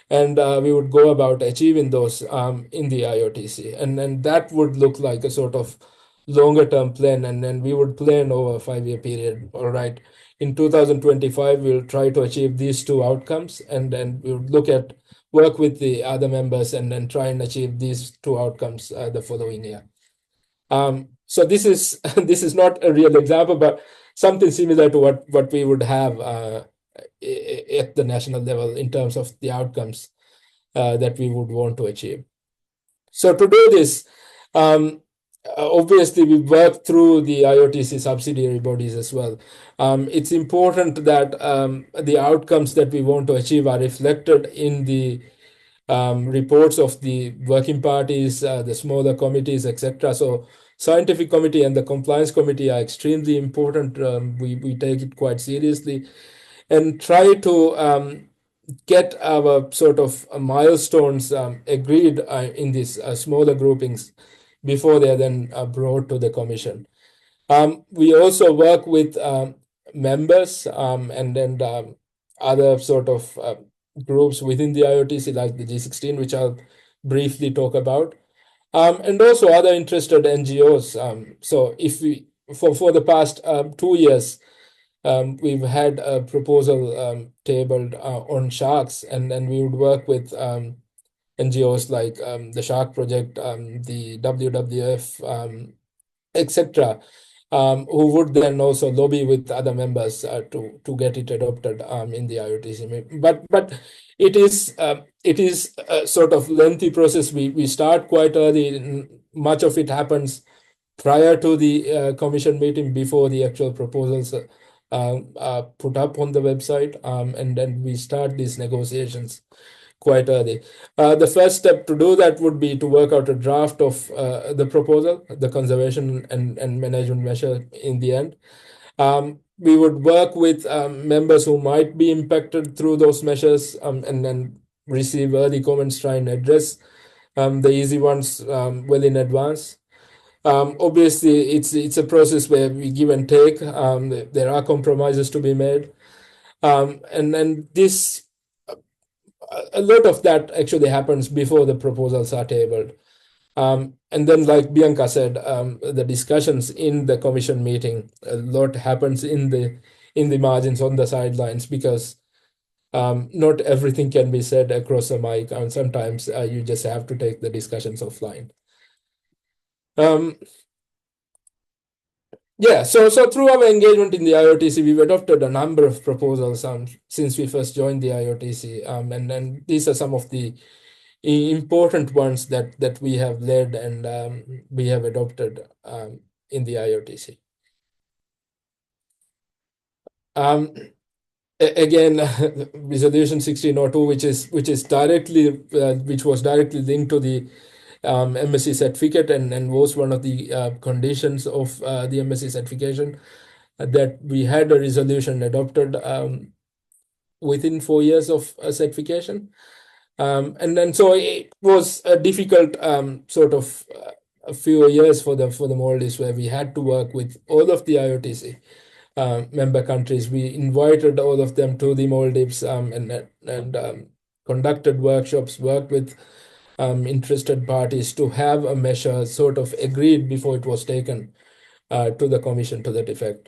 and we would go about achieving those in the IOTC. And that would look like a sort of longer term plan, and then we would plan over a 5-year period. All right, in 2025, we'll try to achieve these 2 outcomes, and then we would work with the other members and then try and achieve these 2 outcomes the following year. So this is this is not a real example, but something similar to what we would have at the national level in terms of the outcomes that we would want to achieve. So to do this, obviously we work through the IOTC subsidiary bodies as well. It's important that the outcomes that we want to achieve are reflected in the reports of the working parties, the smaller committees, etc. So scientific committee and the compliance committee are extremely important. We take it quite seriously and try to get our sort of milestones agreed in these smaller groupings before they are then brought to the commission. We also work with members and other sort of groups within the IOTC, like the G16, which I'll briefly talk about, and also other interested NGOs. So if we, for the past 2 years, we've had a proposal tabled on sharks, and we would work with NGOs like the Shark Project, the WWF, etc., who would then also lobby with other members to get it adopted in the IOTC. But it is a sort of lengthy process. We start quite early. Much of it happens prior to the commission meeting, before the actual proposals are put up on the website, and then we start these negotiations quite early. The first step to do that would be to work out a draft of the proposal, the conservation and management measure in the end. We would work with members who might be impacted through those measures, and then receive early comments, try and address the easy ones well in advance. Obviously, it's a process where we give and take. There are compromises to be made, and then this a lot of that actually happens before the proposals are tabled. And then, like Bianca said, the discussions in the commission meeting, a lot happens in the margins, on the sidelines, because not everything can be said across a mic, and sometimes you just have to take the discussions offline. Yeah, so through our engagement in the IOTC, we've adopted a number of proposals since we first joined the IOTC, and these are some of the important ones that we have led and we have adopted in the IOTC. Again, Resolution 1602, which was directly linked to the MSc certificate and was one of the conditions of the MSc certification, that we had a resolution adopted within 4 years of certification. And then so it was a difficult sort of a few years for the Maldives, where we had to work with all of the IOTC member countries. We invited all of them to the Maldives and conducted workshops, worked with interested parties to have a measure sort of agreed before it was taken to the commission to that effect.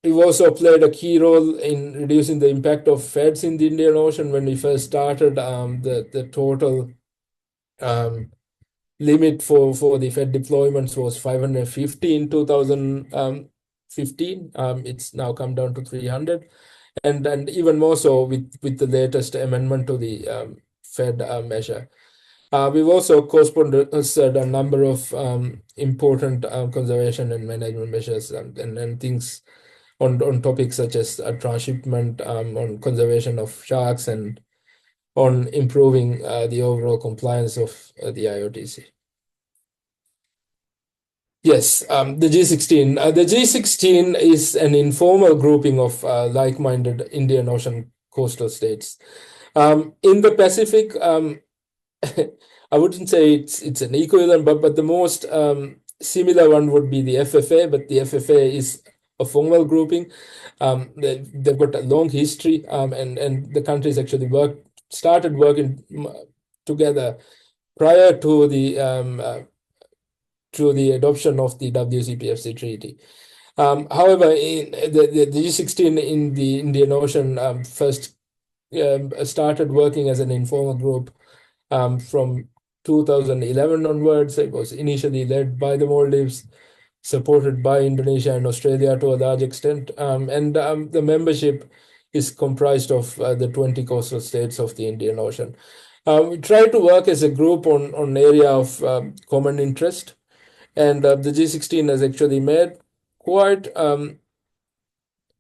We've also played a key role in reducing the impact of feds in the Indian Ocean. When we first started, the total limit for the Fed deployments was 550 in 2015. It's now come down to 300, and even more so with the latest amendment to the Fed measure. We've also co-sponsored a number of important conservation and management measures and things on topics such as transshipment, on conservation of sharks, and on improving the overall compliance of the IOTC. Yes, the G16. The G16 is an informal grouping of like-minded Indian Ocean coastal states. In the Pacific, I wouldn't say it's an equivalent, but the most similar one would be the FFA, but the FFA is a formal grouping. They've got a long history, and the countries actually started working together prior to the adoption of the WCPFC treaty. However, in the G16 in the Indian Ocean first started working as an informal group from 2011 onwards. It was initially led by the Maldives, supported by Indonesia and Australia to a large extent, and the membership is comprised of the 20 coastal states of the Indian Ocean. We try to work as a group on area of common interest, and the G16 has actually made quite a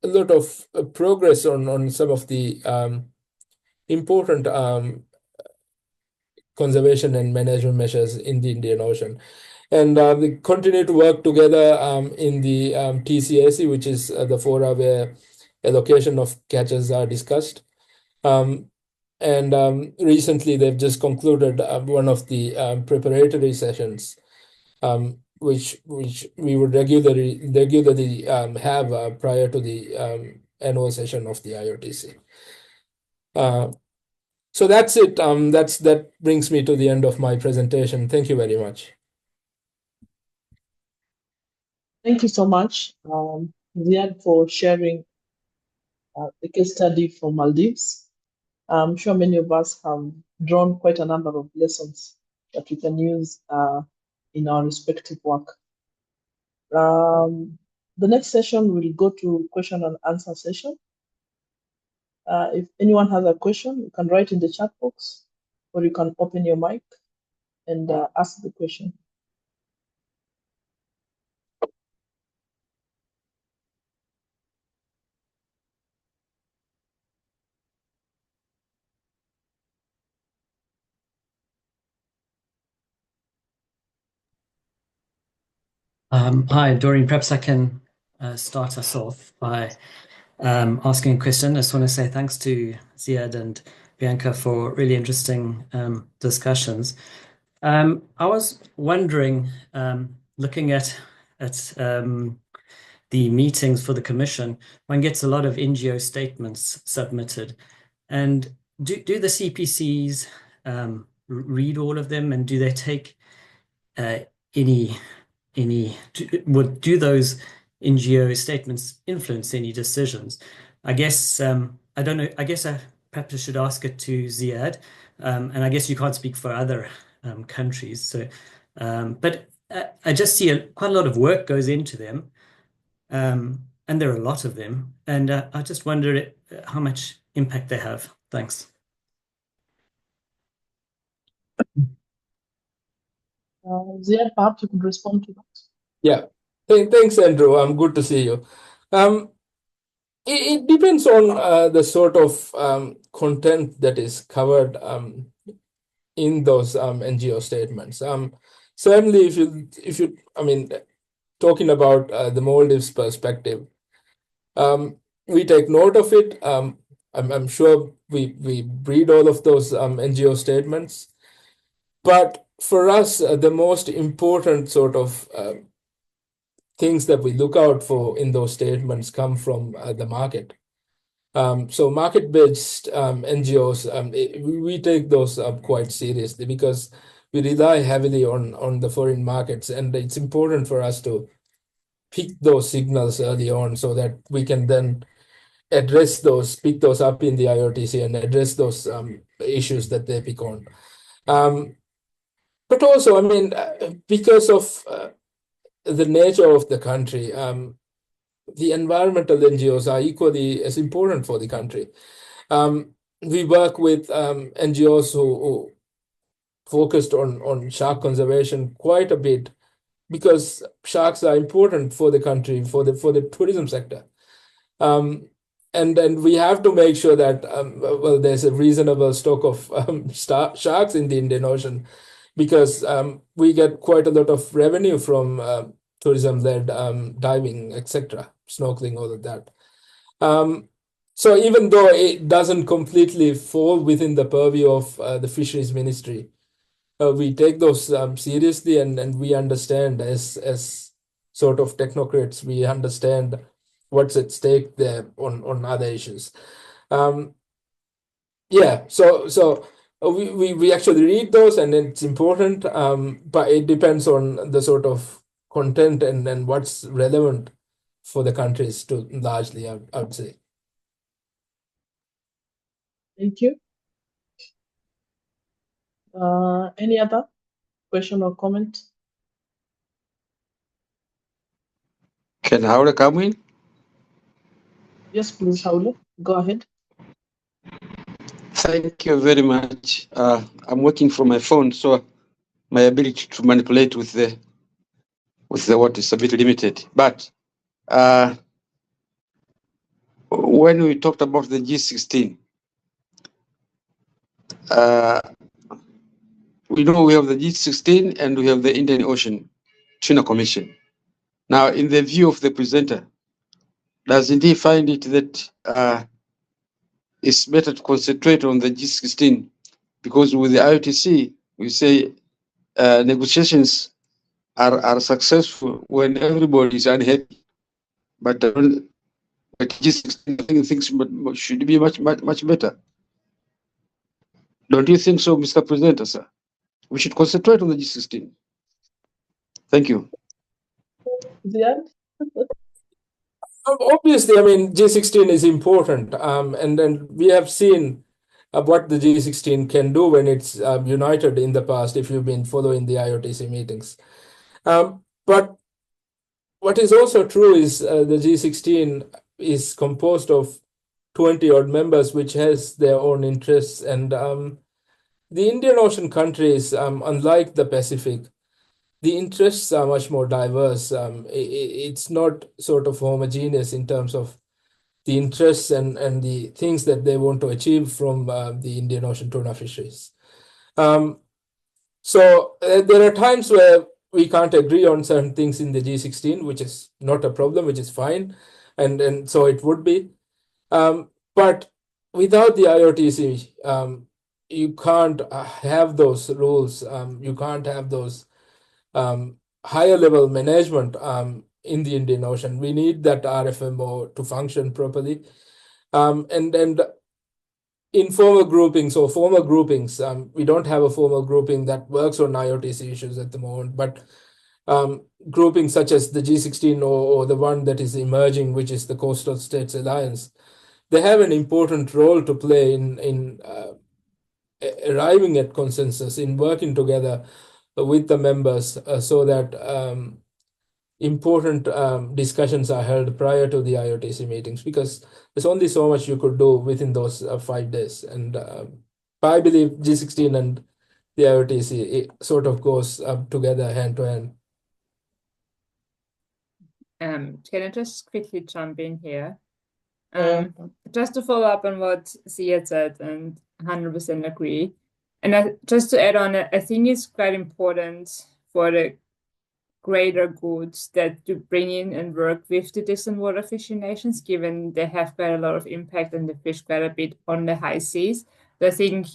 lot of progress on some of the important conservation and management measures in the Indian Ocean. And we continue to work together in the TCAC, which is the fora where allocation of catches are discussed. And recently they've just concluded one of the preparatory sessions, which we would regularly have prior to the annual session of the IOTC. So that's it. That brings me to the end of my presentation. Thank you very much. Thank you so much, Ziad, for sharing the case study from Maldives. I'm sure many of us have drawn quite a number of lessons that we can use in our respective work. The next session will go to question and answer session. If anyone has a question, you can write in the chat box, or you can open your mic and ask the question. Hi, Doreen. Perhaps I can start us off by asking a question. I just want to say thanks to Ziad and Bianca for really interesting discussions. I was wondering, looking at the meetings for the Commission, one gets a lot of NGO statements submitted. And do the CPCs read all of them, and do they take do those NGO statements influence any decisions? I guess I don't know. I guess perhaps I should ask it to Ziad, and I guess you can't speak for other countries. So, but I just see quite a lot of work goes into them, and there are a lot of them, and I just wonder how much impact they have. Thanks. Ziad, perhaps you could respond to that. Yeah. Thanks, Andrew. Good to see you. It depends on the sort of content that is covered in those NGO statements. Certainly, if you, I mean, talking about the Maldives perspective, we take note of it. I'm sure we read all of those NGO statements, but for us, the most important sort of things that we look out for in those statements come from the market. So market-based NGOs, we take those up quite seriously because we rely heavily on the foreign markets, and it's important for us to pick those signals early on so that we can then address those, pick those up in the IOTC and address those issues that they pick on. But also, I mean, because of the nature of the country, the environmental NGOs are equally as important for the country. We work with NGOs who focused on shark conservation quite a bit because sharks are important for the country, for the tourism sector. And we have to make sure that well, there's a reasonable stock of sharks in the Indian Ocean because we get quite a lot of revenue from tourism-led diving, etc., snorkeling, all of that. So even though it doesn't completely fall within the purview of the Fisheries Ministry, we take those seriously, and we understand as sort of technocrats, we understand what's at stake there on other issues. Yeah, so we actually read those, and it's important, but it depends on the sort of content and what's relevant for the countries to largely, I would say. Thank you. Any other question or comment? Can Haula come in? Yes, please, Haula. Go ahead. Thank you very much. I'm working from my phone, so my ability to manipulate with the what is a bit limited. But when we talked about the G16, we know we have the G16 and we have the Indian Ocean Tuna Commission. Now, in the view of the presenter, doesn't he find it that it's better to concentrate on the G16 because with the IOTC, we say negotiations are successful when everybody is unhappy. But G16 things should be much better. Don't you think so, Mr. Presenter, sir? We should concentrate on the G16. Thank you. Ziad? Obviously, I mean, G16 is important, and then we have seen what the G16 can do when it's united in the past, if you've been following the IOTC meetings. But what is also true is the G16 is composed of 20 odd members, which has their own interests. And the Indian Ocean countries, unlike the Pacific, the interests are much more diverse. It's not sort of homogeneous in terms of the interests and the things that they want to achieve from the Indian Ocean tuna fisheries. So there are times where we can't agree on certain things in the G16, which is not a problem, which is fine. And so it would be. But without the IOTC, you can't have those rules. You can't have those higher level management in the Indian Ocean. We need that RFMO to function properly. And informal groupings or formal groupings, we don't have a formal grouping that works on IOTC issues at the moment, but groupings such as the G16 or the one that is emerging, which is the Coastal States Alliance, they have an important role to play in arriving at consensus, in working together with the members so that important discussions are held prior to the IOTC meetings, because there's only so much you could do within those 5 days. And I believe G16 and the IOTC, it sort of goes together hand to hand. Can I just quickly jump in here? Just to follow up on what Sia said, and 100% agree. And just to add on, I think it's quite important for the greater good that you bring in and work with the distant water fishing nations, given they have quite a lot of impact and they fish quite a bit on the high seas. So I think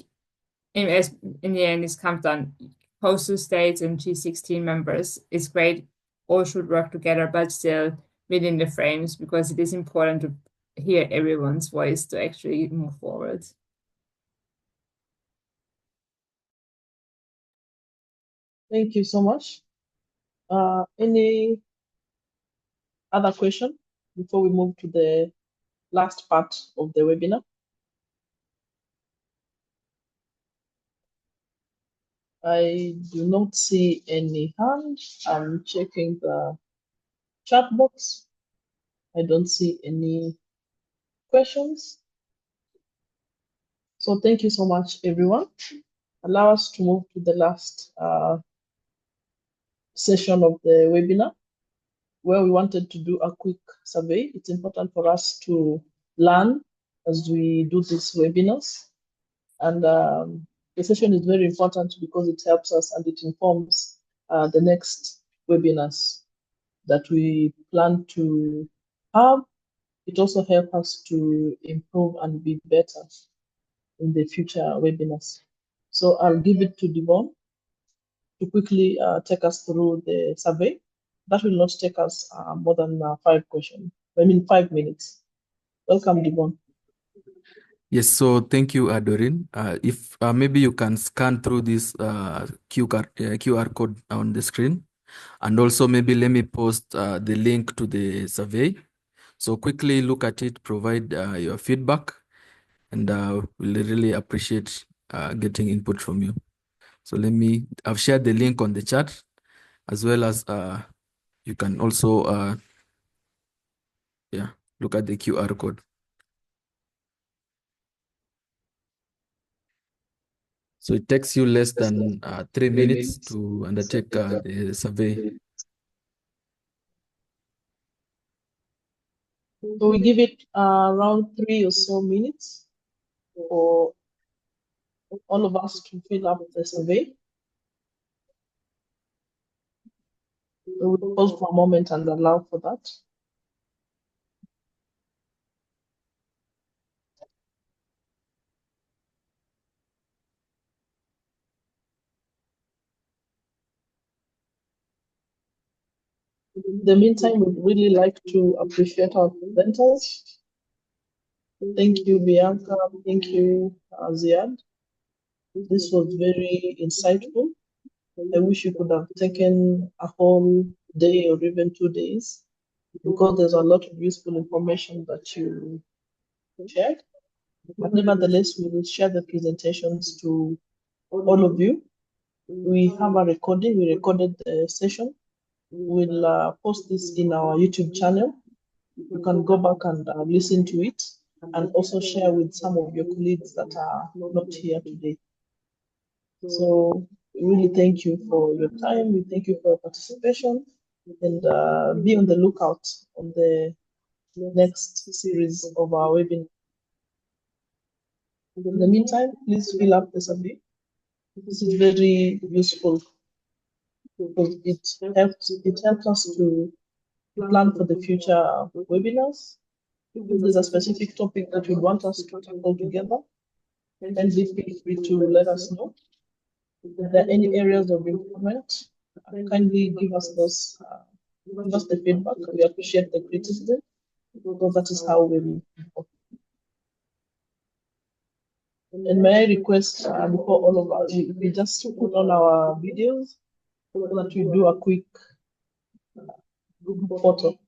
in the end, it comes down coastal states and G16 members. It's great, all should work together, but still within the frames, because it is important to hear everyone's voice to actually move forward. Thank you so much. Any other question before we move to the last part of the webinar? I do not see any hand. I'm checking the chat box. I don't see any questions. So thank you so much, everyone. Allow us to move to the last session of the webinar, where we wanted to do a quick survey. It's important for us to learn as we do these webinars. And the session is very important because it helps us and it informs the next webinars that we plan to have. It also helps us to improve and be better in the future webinars. So I'll give it to Devon to quickly take us through the survey. That will not take us more than 5 minutes. Welcome, Devon. Yes, so thank you, Doreen. If maybe you can scan through this QR code on the screen, and also maybe let me post the link to the survey. So quickly look at it, provide your feedback, and we'll really appreciate getting input from you. So I've shared the link on the chat, as well as you can also look at the QR code. So it takes you less than 3 minutes to undertake the survey. So we give it around 3 or so minutes for all of us to fill up the survey. We will pause for a moment and allow for that. In the meantime, we'd really like to appreciate our presenters. Thank you, Bianca. Thank you, Ziad. This was very insightful. I wish you could have taken a whole day or even 2 days, because there's a lot of useful information that you shared. But nevertheless, we will share the presentations to all of you. We have a recording. We recorded the session. We'll post this in our YouTube channel. You can go back and listen to it and also share with some of your colleagues that are not here today. So really thank you for your time. We thank you for your participation, and be on the lookout on the next series of our webinar. In the meantime, please fill up the survey. This is very useful because it helps us to plan for the future webinars. If there's a specific topic that you want us to tackle together, kindly feel free to let us know. If there are any areas of improvement, kindly give us the feedback. We appreciate the criticism, because that is how we will improve. And may I request before all of us, we just put on our videos so that we do a quick group photo